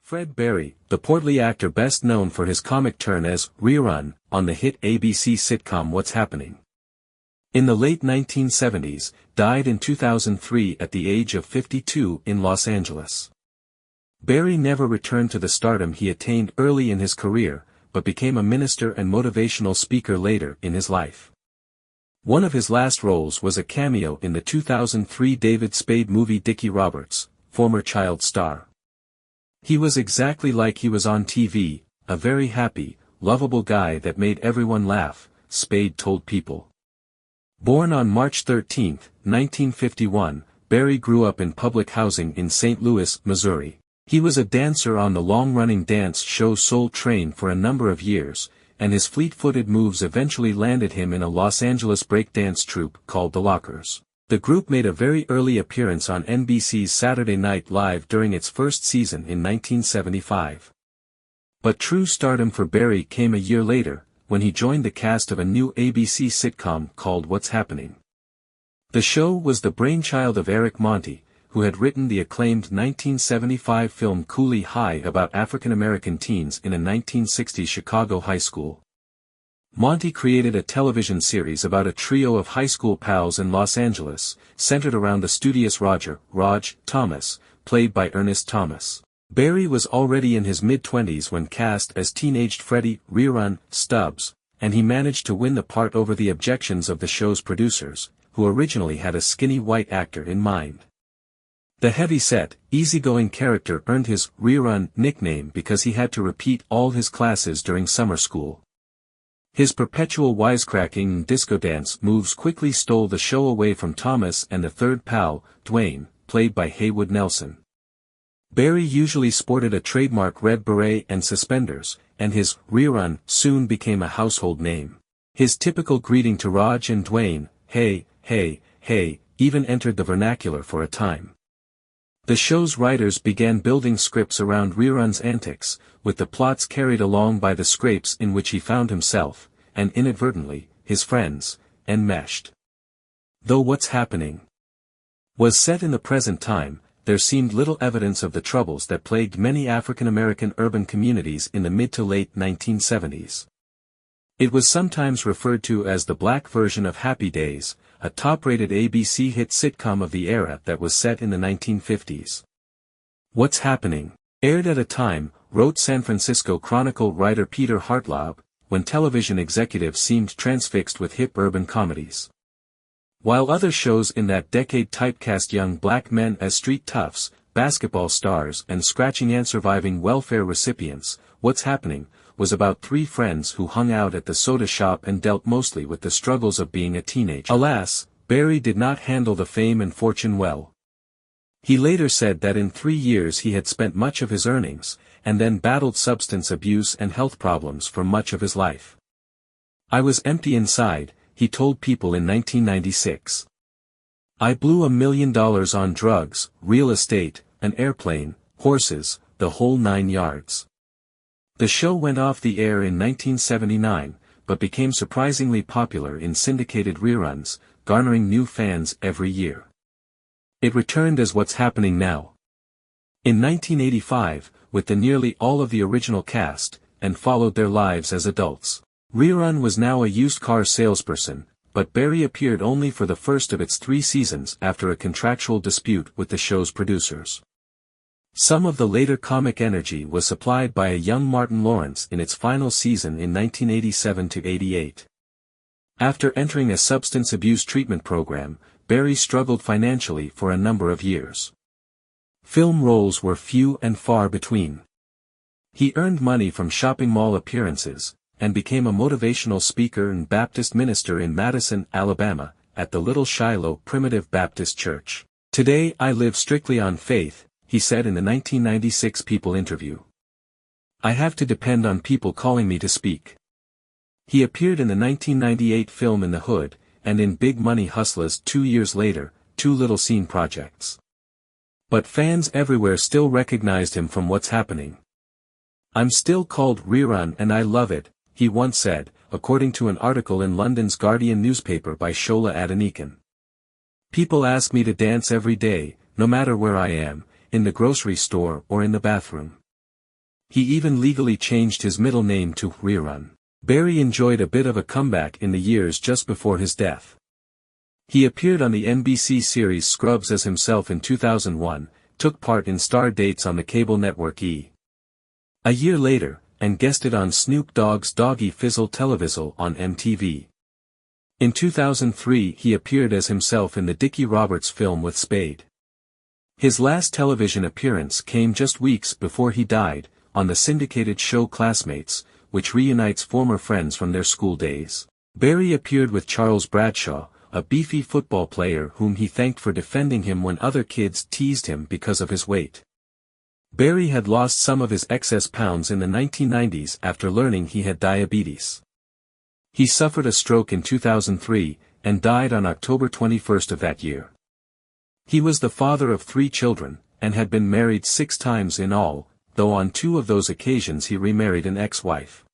Fred Berry, the portly actor best known for his comic turn as Rerun on the hit ABC sitcom What's Happening. In the late 1970s, died in 2003 at the age of 52 in Los Angeles. Berry never returned to the stardom he attained early in his career, but became a minister and motivational speaker later in his life. One of his last roles was a cameo in the 2003 David Spade movie Dickie Roberts, former child star. He was exactly like he was on TV, a very happy, lovable guy that made everyone laugh, Spade told People. Born on March 13, 1951, Berry grew up in public housing in St. Louis, Missouri. He was a dancer on the long-running dance show Soul Train for a number of years, and his fleet-footed moves eventually landed him in a Los Angeles breakdance troupe called The Lockers. The group made a very early appearance on NBC's Saturday Night Live during its first season in 1975. But true stardom for Berry came a year later, when he joined the cast of a new ABC sitcom called What's Happening. The show was the brainchild of Eric Monti, who had written the acclaimed 1975 film Cooley High about African-American teens in a 1960s Chicago high school. Monti created a television series about a trio of high school pals in Los Angeles, centered around the studious Raj Thomas, played by Ernest Thomas. Berry was already in his mid-20s when cast as teenaged Freddie Rerun Stubbs, and he managed to win the part over the objections of the show's producers, who originally had a skinny white actor in mind. The heavy-set, easygoing character earned his Rerun nickname because he had to repeat all his classes during summer school. His perpetual wisecracking and disco dance moves quickly stole the show away from Thomas and the third pal, Dwayne, played by Haywood Nelson. Berry usually sported a trademark red beret and suspenders, and his Rerun soon became a household name. His typical greeting to Raj and Dwayne, hey, hey, hey, even entered the vernacular for a time. The show's writers began building scripts around Rerun's antics, with the plots carried along by the scrapes in which he found himself, and inadvertently, his friends, enmeshed. Though What's Happening was set in the present time, there seemed little evidence of the troubles that plagued many African-American urban communities in the mid to late 1970s. It was sometimes referred to as the black version of Happy Days, a top-rated ABC hit sitcom of the era that was set in the 1950s. What's Happening aired at a time, wrote San Francisco Chronicle writer Peter Hartlaub, when television executives seemed transfixed with hip urban comedies. While other shows in that decade typecast young black men as street toughs, basketball stars and scratching and surviving welfare recipients, What's Happening was about three friends who hung out at the soda shop and dealt mostly with the struggles of being a teenager. Alas, Berry did not handle the fame and fortune well. He later said that in 3 years he had spent much of his earnings, and then battled substance abuse and health problems for much of his life. I was empty inside, he told People in 1996. I blew $1 million on drugs, real estate, an airplane, horses, the whole 9 yards. The show went off the air in 1979, but became surprisingly popular in syndicated reruns, garnering new fans every year. It returned as What's Happening Now. In 1985, with the nearly all of the original cast, and followed their lives as adults. Rerun was now a used car salesperson, but Berry appeared only for the first of its 3 seasons after a contractual dispute with the show's producers. Some of the later comic energy was supplied by a young Martin Lawrence in its final season in 1987-88. After entering a substance abuse treatment program, Berry struggled financially for a number of years. Film roles were few and far between. He earned money from shopping mall appearances, and became a motivational speaker and Baptist minister in Madison, Alabama, at the Little Shiloh Primitive Baptist Church. Today I live strictly on faith, he said in the 1996 People interview. I have to depend on people calling me to speak. He appeared in the 1998 film In the Hood, and in Big Money Hustlers 2 years later, 2 little scene projects. But fans everywhere still recognized him from What's Happening. I'm still called Rerun and I love it, he once said, according to an article in London's Guardian newspaper by Shola Adenikan. People ask me to dance every day, no matter where I am, in the grocery store or in the bathroom. He even legally changed his middle name to Rerun. Barry enjoyed a bit of a comeback in the years just before his death. He appeared on the NBC series Scrubs as himself in 2001, took part in star dates on the cable network E! A year later, and guested on Snoop Dogg's Doggy Fizzle Televizzle on MTV. In 2003 he appeared as himself in the Dickie Roberts film with Spade. His last television appearance came just weeks before he died, on the syndicated show Classmates, which reunites former friends from their school days. Barry appeared with Charles Bradshaw, a beefy football player whom he thanked for defending him when other kids teased him because of his weight. Barry had lost some of his excess pounds in the 1990s after learning he had diabetes. He suffered a stroke in 2003, and died on October 21 of that year. He was the father of 3 children, and had been married 6 times in all, though on 2 of those occasions he remarried an ex-wife.